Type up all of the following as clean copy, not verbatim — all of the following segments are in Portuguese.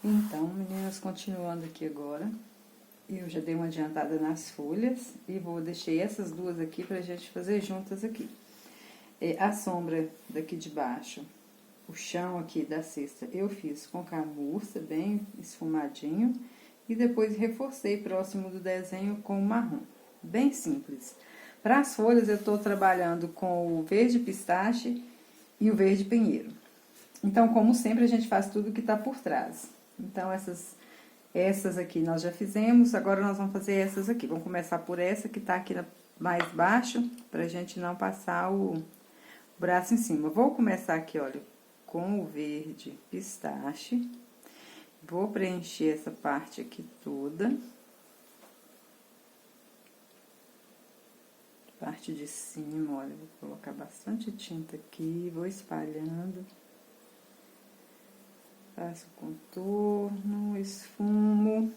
Então, meninas, continuando aqui agora, eu já dei uma adiantada nas folhas e deixei essas duas aqui pra gente fazer juntas aqui. A sombra daqui de baixo, o chão aqui da cesta, eu fiz com camurça, bem esfumadinho, e depois reforcei próximo do desenho com marrom, bem simples. Para as folhas, eu tô trabalhando com o verde pistache e o verde pinheiro. Então, como sempre, a gente faz tudo que tá por trás. Então, essas aqui nós já fizemos, agora nós vamos fazer essas aqui. Vamos começar por essa que tá aqui mais baixo, pra gente não passar o braço em cima. Vou começar aqui, olha, com o verde pistache. Vou preencher essa parte aqui toda. Parte de cima, olha, vou colocar bastante tinta aqui, vou espalhando. Faço contorno, esfumo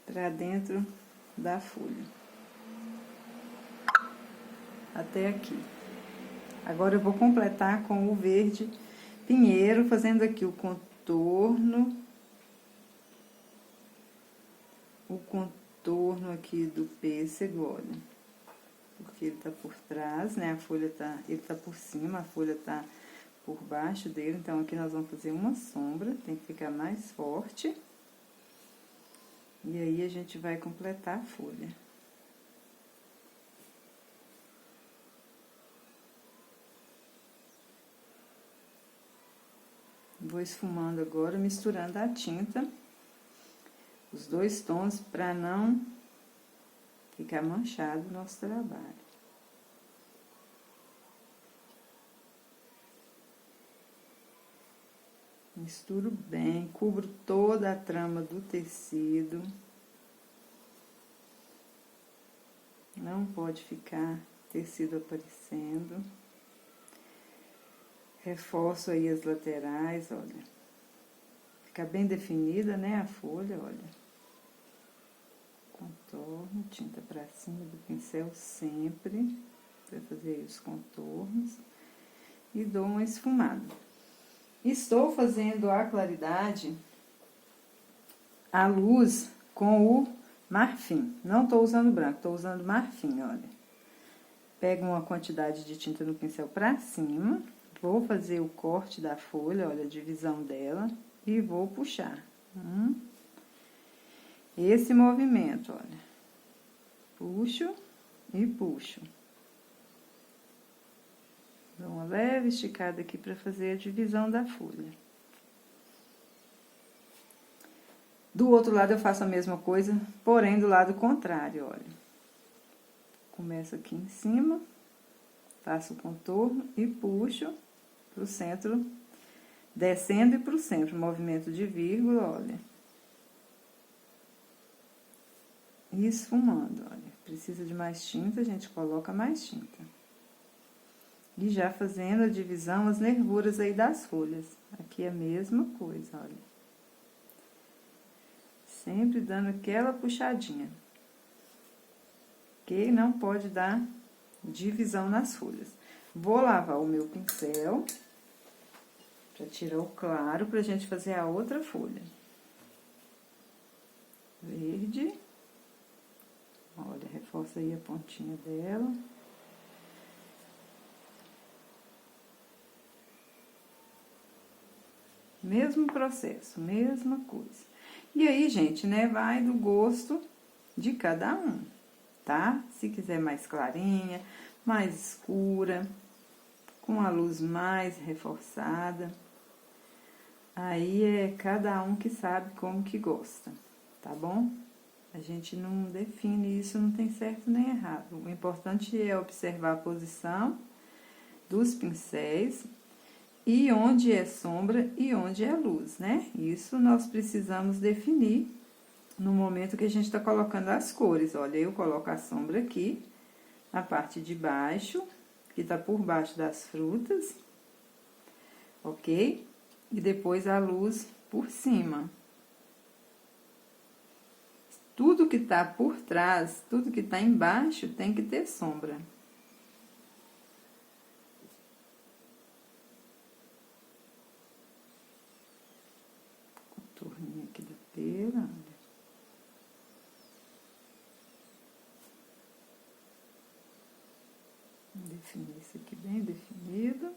pra dentro da folha. Até aqui. Agora, eu vou completar com o verde pinheiro, fazendo aqui o contorno. O contorno aqui do pêssego, olha. Porque ele tá por trás, né? A folha ele tá por cima, a folha tá por baixo dele. Então, aqui nós vamos fazer uma sombra, tem que ficar mais forte. E aí, a gente vai completar a folha. Vou esfumando agora, misturando a tinta, os dois tons, para não ficar manchado o nosso trabalho. Misturo bem, cubro toda a trama do tecido. Não pode ficar tecido aparecendo. Reforço aí as laterais, olha. Fica bem definida, né, a folha, olha. Contorno, tinta pra cima do pincel sempre, pra fazer aí os contornos. E dou uma esfumada. Estou fazendo a claridade, a luz com o marfim. Não tô usando branco, tô usando marfim, olha. Pego uma quantidade de tinta no pincel pra cima, vou fazer o corte da folha, olha, a divisão dela, e vou puxar. Esse movimento, olha. Puxo e puxo. Dou uma leve esticada aqui pra fazer a divisão da folha. Do outro lado eu faço a mesma coisa, porém do lado contrário, olha. Começo aqui em cima, faço o contorno e puxo pro centro, descendo e pro centro, movimento de vírgula, olha. E esfumando, olha. Precisa de mais tinta, a gente coloca mais tinta. E já fazendo a divisão, as nervuras aí das folhas. Aqui é a mesma coisa, olha. Sempre dando aquela puxadinha. Ok? Não pode dar divisão nas folhas. Vou lavar o meu pincel, pra tirar o claro, pra gente fazer a outra folha. Verde. Olha, reforça aí a pontinha dela. Mesmo processo, mesma coisa. E aí, gente, né, vai do gosto de cada um, tá? Se quiser mais clarinha, mais escura, com a luz mais reforçada. Aí é cada um que sabe como que gosta, tá bom? A gente não define isso, não tem certo nem errado. O importante é observar a posição dos pincéis e onde é sombra e onde é luz, né? Isso nós precisamos definir no momento que a gente tá colocando as cores. Olha, eu coloco a sombra aqui, na parte de baixo, que tá por baixo das frutas, ok? E depois a luz por cima. Tudo que tá por trás, tudo que tá embaixo, tem que ter sombra. inteira, olha. Definir isso aqui bem definido.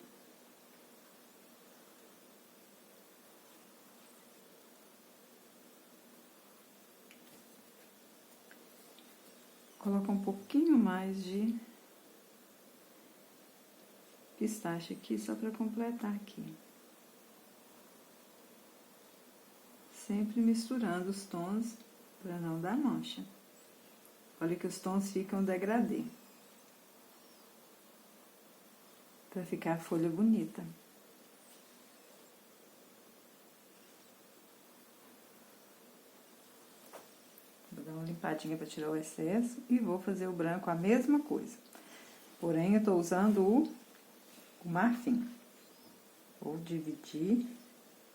Colocar um pouquinho mais de pistache aqui, só para completar aqui. Sempre misturando os tons para não dar mancha. Olha que os tons ficam degradê. Para ficar a folha bonita. Vou dar uma limpadinha para tirar o excesso e vou fazer o branco a mesma coisa. Porém, eu tô usando o marfim. Vou dividir.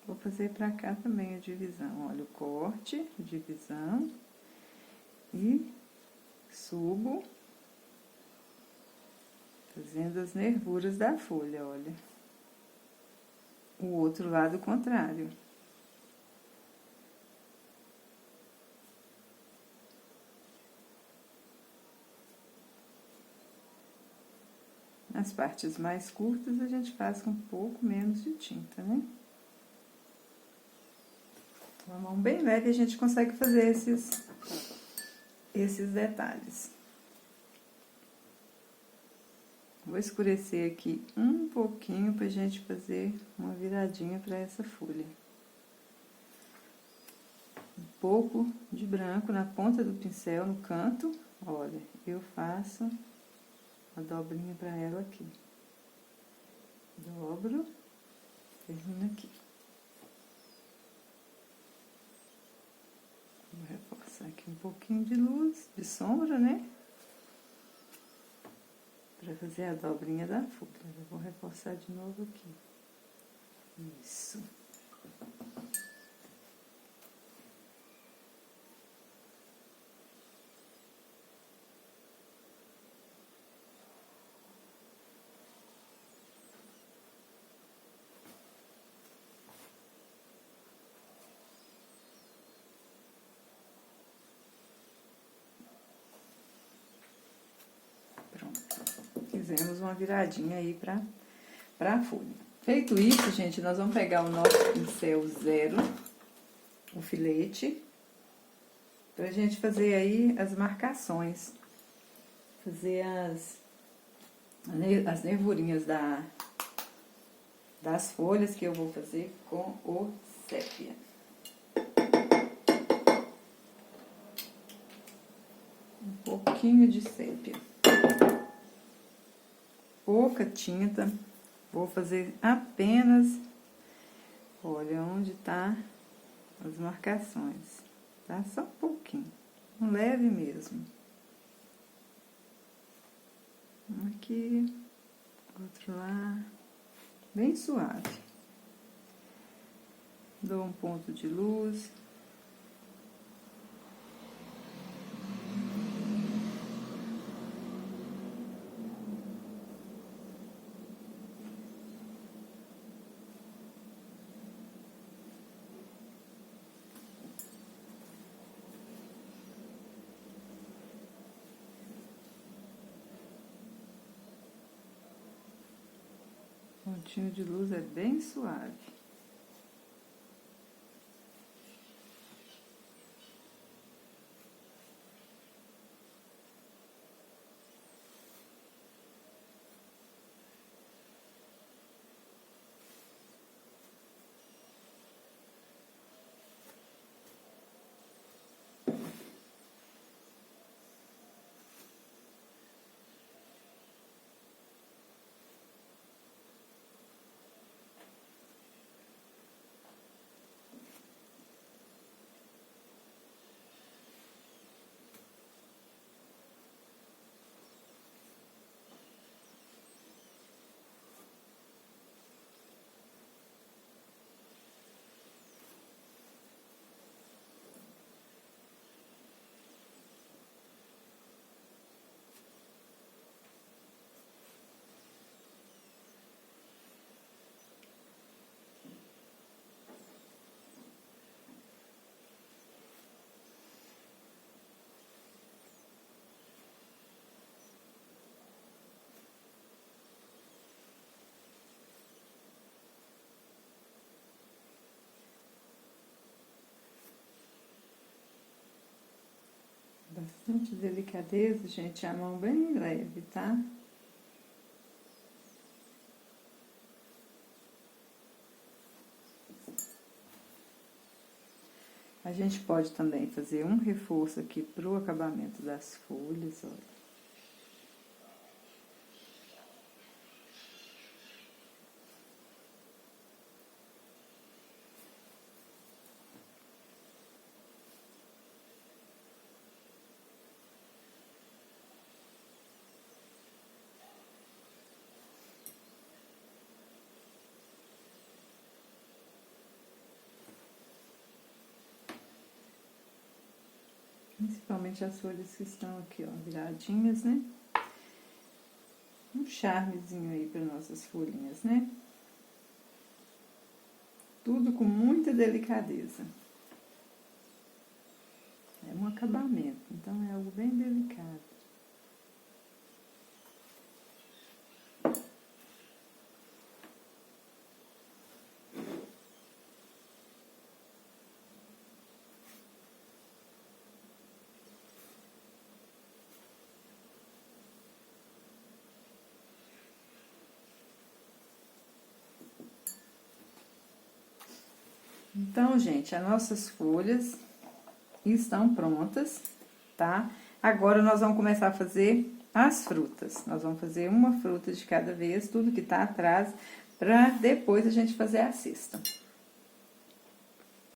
Vou fazer pra cá também a divisão. Olha o corte, divisão. E subo. Fazendo as nervuras da folha, olha. O outro lado contrário. Nas partes mais curtas, a gente faz com um pouco menos de tinta, né? Com a mão bem leve, a gente consegue fazer esses detalhes. Vou escurecer aqui um pouquinho pra gente fazer uma viradinha pra essa folha. Um pouco de branco na ponta do pincel, no canto. Olha, eu faço a dobrinha pra ela aqui. Dobro, termino aqui. Vou reforçar aqui um pouquinho de luz, de sombra, né? Pra fazer a dobrinha da folha. Eu vou reforçar de novo aqui. Isso. Fizemos uma viradinha aí pra folha. Feito isso, gente, nós vamos pegar o nosso pincel zero, o filete, pra gente fazer aí as marcações. Fazer as nervurinhas das folhas que eu vou fazer com o sépia. Um pouquinho de sépia. Pouca tinta, vou fazer apenas, olha onde tá as marcações, tá? Só um pouquinho, um leve mesmo. Um aqui, outro lá, bem suave. Dou um ponto de luz. Pontinho de luz é bem suave. Gente, delicadeza, gente, a mão bem leve, tá? A gente pode também fazer um reforço aqui pro acabamento das folhas, olha. Principalmente as folhas que estão aqui, ó, viradinhas, né? Um charmezinho aí para nossas folhinhas, né? Tudo com muita delicadeza. É um acabamento, então é algo bem delicado. Então, gente, as nossas folhas estão prontas, tá? Agora, nós vamos começar a fazer as frutas. Nós vamos fazer uma fruta de cada vez, tudo que tá atrás, pra depois a gente fazer a cesta.